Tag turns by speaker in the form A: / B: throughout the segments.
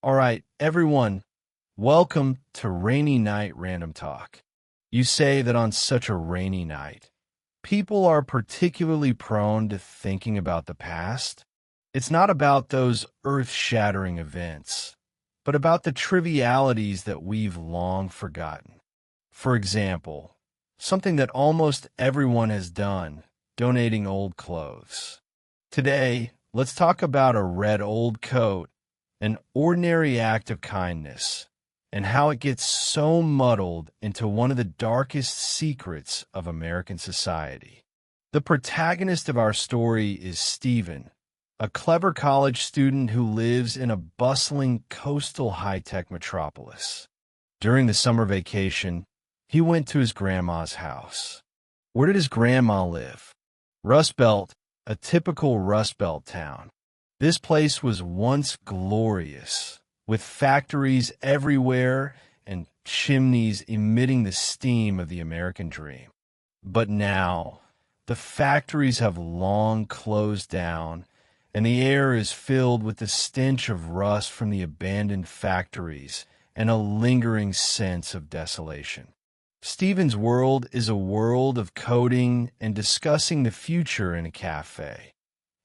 A: All right, everyone, welcome to Rainy Night Random Talk. You say that on such a rainy night, people are particularly prone to thinking about the past. It's not about those earth-shattering events, but about the trivialities that we've long forgotten. For example, something that almost everyone has done, donating old clothes. Today, let's talk about a red old coat, an ordinary act of kindness, and how it gets so muddled into one of the darkest secrets of American society. The protagonist of our story is Stephen, a clever college student who lives in a bustling coastal high-tech metropolis. During the summer vacation, he went to his grandma's house. Where did his grandma live? Rust Belt, a typical Rust Belt town. This place was once glorious, with factories everywhere and chimneys emitting the steam of the American dream. But now, the factories have long closed down, and the air is filled with the stench of rust from the abandoned factories and a lingering sense of desolation. Stephen's world is a world of coding and discussing the future in a cafe.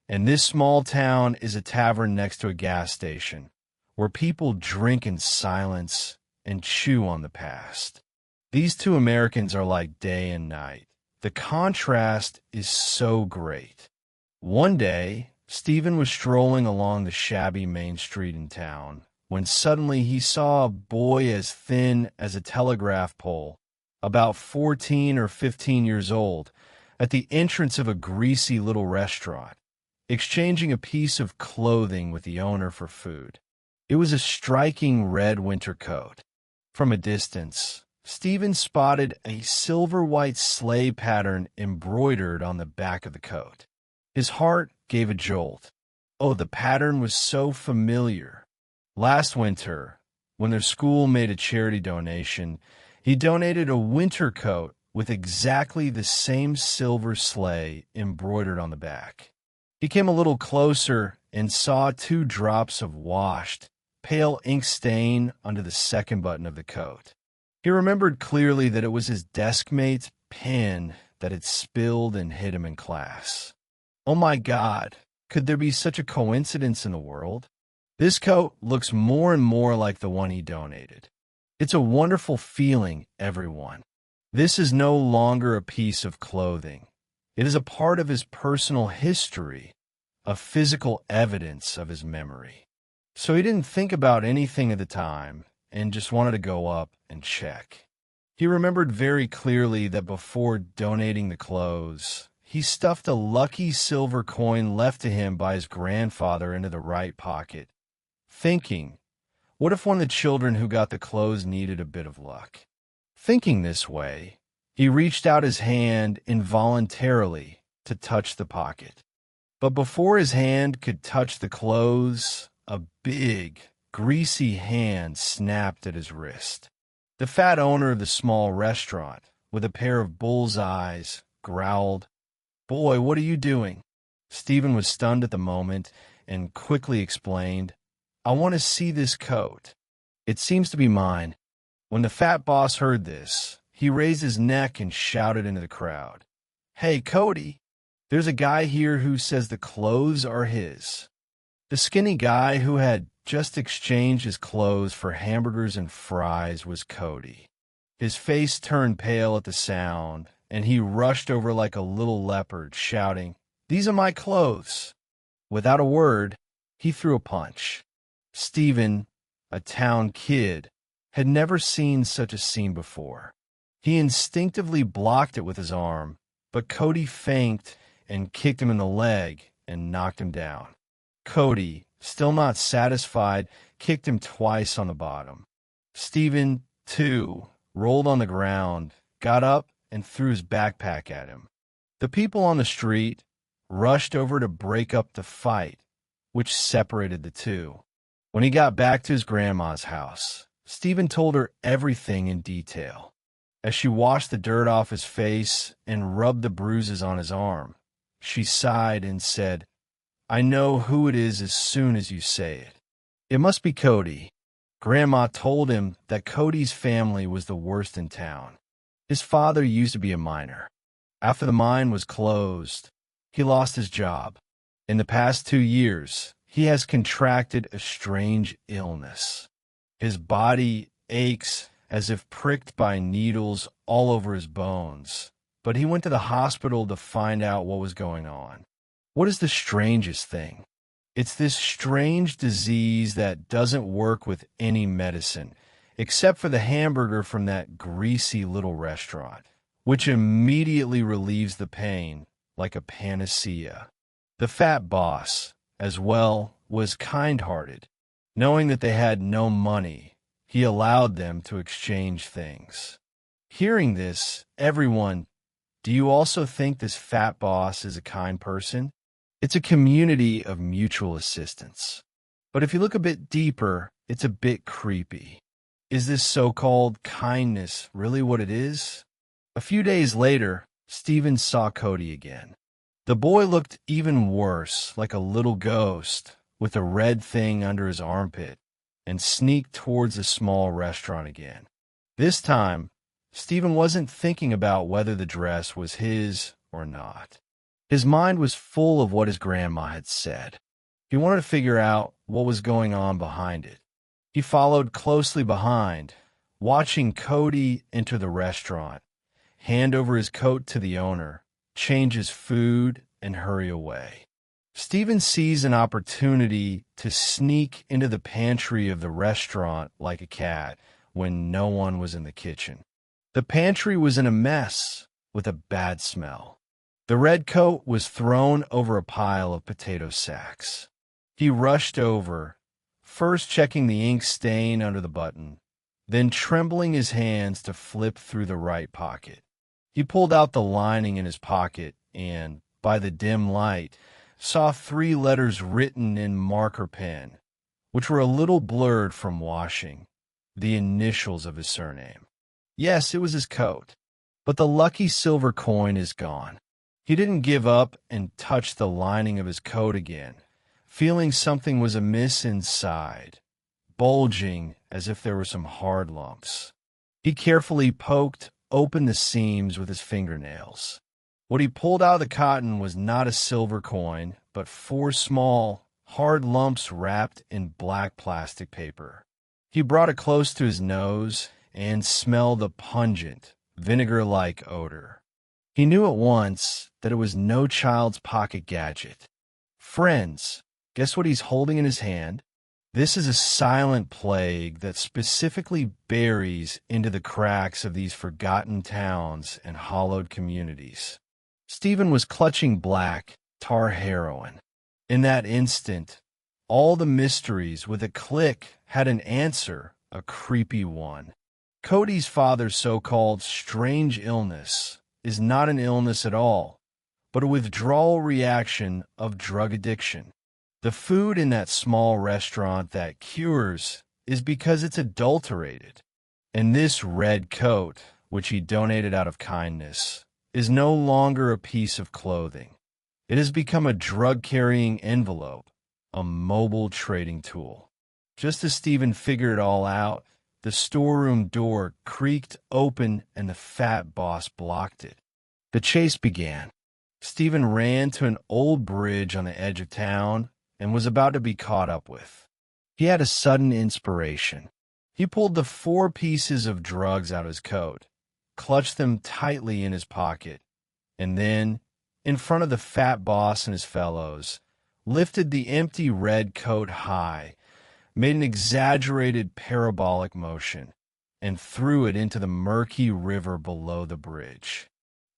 A: And this small town is a tavern next to a gas station, where people drink in silence and chew on the past. These two Americans are like day and night. The contrast is so great. One day, Stephen was strolling along the shabby main street in town, when suddenly he saw a boy as thin as a telegraph pole, about 14 or 15 years old, at the entrance of a greasy little restaurant, exchanging a piece of clothing with the owner for food. It was a striking red winter coat. From a distance, Stephen spotted a silver-white sleigh pattern embroidered on the back of the coat. His heart gave a jolt. Oh, the pattern was so familiar. Last winter, when their school made a charity donation, he donated a winter coat with exactly the same silver sleigh embroidered on the back. He came a little closer and saw 2 drops of washed, pale ink stain under the second button of the coat. He remembered clearly that it was his desk mate's pen that had spilled and hit him in class. Oh my God, could there be such a coincidence in the world? This coat looks more and more like the one he donated. It's a wonderful feeling, everyone. This is no longer a piece of clothing. It is a part of his personal history, a physical evidence of his memory. So he didn't think about anything at the time and just wanted to go up and check. He remembered very clearly that before donating the clothes, he stuffed a lucky silver coin left to him by his grandfather into the right pocket, thinking, what if one of the children who got the clothes needed a bit of luck? Thinking this way, he reached out his hand involuntarily to touch the pocket. But before his hand could touch the clothes, a big, greasy hand snapped at his wrist. The fat owner of the small restaurant, with a pair of bull's eyes, growled, "Boy, what are you doing?" Stephen was stunned at the moment and quickly explained, "I want to see this coat. It seems to be mine." When the fat boss heard this, he raised his neck and shouted into the crowd, "Hey, Cody, there's a guy here who says the clothes are his." The skinny guy who had just exchanged his clothes for hamburgers and fries was Cody. His face turned pale at the sound, and he rushed over like a little leopard, shouting, "These are my clothes." Without a word, he threw a punch. Stephen, a town kid, had never seen such a scene before. He instinctively blocked it with his arm, but Cody feigned and kicked him in the leg and knocked him down. Cody, still not satisfied, kicked him twice on the bottom. Stephen, too, rolled on the ground, got up, and threw his backpack at him. The people on the street rushed over to break up the fight, which separated the two. When he got back to his grandma's house, Stephen told her everything in detail. As she washed the dirt off his face and rubbed the bruises on his arm, she sighed and said, "I know who it is as soon as you say it. It must be Cody. Grandma told him that Cody's family was the worst in town. His father used to be a miner. After the mine was closed, he lost his job. In the past 2 years, he has contracted a strange illness. His body aches as if pricked by needles all over his bones, but he went to the hospital to find out what was going on. What is the strangest thing? It's this strange disease that doesn't work with any medicine, except for the hamburger from that greasy little restaurant, which immediately relieves the pain like a panacea. The fat boss, as well, was kind-hearted. Knowing that they had no money, he allowed them to exchange things. Hearing this, everyone, do you also think this fat boss is a kind person? It's a community of mutual assistance. But if you look a bit deeper, it's a bit creepy. Is this so-called kindness really what it is? A few days later, Stephen saw Cody again. The boy looked even worse, like a little ghost, with a red thing under his armpit, and sneaked towards the small restaurant again. This time, Stephen wasn't thinking about whether the dress was his or not. His mind was full of what his grandma had said. He wanted to figure out what was going on behind it. He followed closely behind, watching Cody enter the restaurant, hand over his coat to the owner, change his food, and hurry away. Stephen sees an opportunity to sneak into the pantry of the restaurant like a cat when no one was in the kitchen. The pantry was in a mess with a bad smell. The red coat was thrown over a pile of potato sacks. He rushed over, first checking the ink stain under the button, then trembling his hands to flip through the right pocket. He pulled out the lining in his pocket and, by the dim light, saw 3 letters written in marker pen, which were a little blurred from washing, the initials of his surname. Yes, it was his coat, but the lucky silver coin is gone. He didn't give up and touch the lining of his coat again, feeling something was amiss inside, bulging as if there were some hard lumps. He carefully poked open the seams with his fingernails. What he pulled out of the cotton was not a silver coin, but 4 small, hard lumps wrapped in black plastic paper. He brought it close to his nose and smelled the pungent, vinegar-like odor. He knew at once that it was no child's pocket gadget. Friends, guess what he's holding in his hand? This is a silent plague that specifically buries into the cracks of these forgotten towns and hollowed communities. Stephen was clutching black tar heroin. In that instant, all the mysteries with a click had an answer, a creepy one. Cody's father's so-called strange illness is not an illness at all, but a withdrawal reaction of drug addiction. The food in that small restaurant that cures is because it's adulterated. And this red coat, which he donated out of kindness, is no longer a piece of clothing. It has become a drug-carrying envelope, a mobile trading tool. Just as Stephen figured it all out, the storeroom door creaked open and the fat boss blocked it. The chase began. Stephen ran to an old bridge on the edge of town and was about to be caught up with. He had a sudden inspiration. He pulled the 4 pieces of drugs out of his coat, clutched them tightly in his pocket, and then, in front of the fat boss and his fellows, lifted the empty red coat high, made an exaggerated parabolic motion, and threw it into the murky river below the bridge.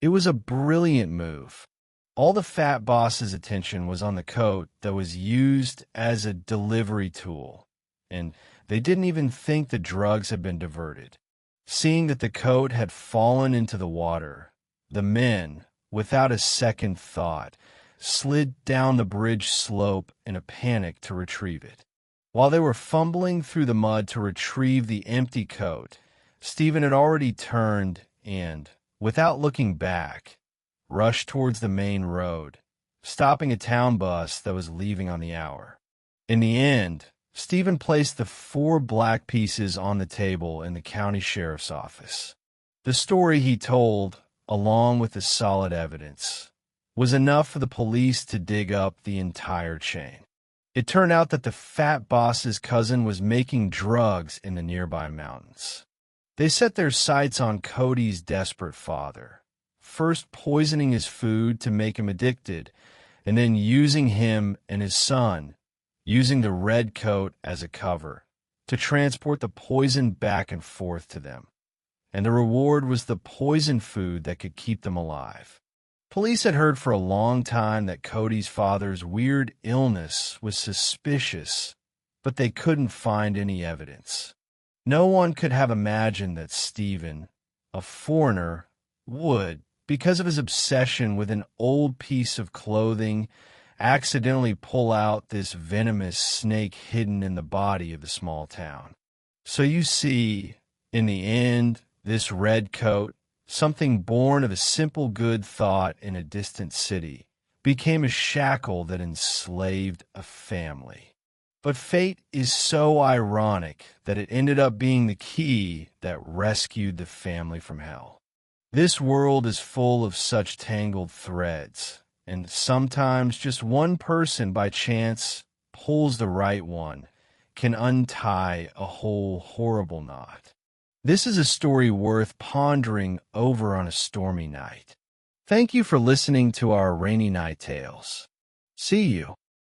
A: It was a brilliant move. All the fat boss's attention was on the coat that was used as a delivery tool, and they didn't even think the drugs had been diverted. Seeing that the coat had fallen into the water, the men, without a second thought, slid down the bridge slope in a panic to retrieve it. While they were fumbling through the mud to retrieve the empty coat, Stephen had already turned and, without looking back, rushed towards the main road, stopping a town bus that was leaving on the hour. In the end, Stephen placed the 4 black pieces on the table in the county sheriff's office. The story he told, along with the solid evidence, was enough for the police to dig up the entire chain. It turned out that the fat boss's cousin was making drugs in the nearby mountains. They set their sights on Cody's desperate father, first poisoning his food to make him addicted, and then using him and his son, using the red coat as a cover, to transport the poison back and forth to them. And the reward was the poison food that could keep them alive. Police had heard for a long time that Cody's father's weird illness was suspicious, but they couldn't find any evidence. No one could have imagined that Stephen, a foreigner, would, because of his obsession with an old piece of clothing, accidentally pull out this venomous snake hidden in the body of the small town. So you see, in the end, this red coat, something born of a simple good thought in a distant city, became a shackle that enslaved a family. But fate is so ironic that it ended up being the key that rescued the family from hell. This world is full of such tangled threads, and sometimes just one person by chance pulls the right one, can untie a whole horrible knot. This is a story worth pondering over on a stormy night. Thank you for listening to our Rainy Night Tales. See you.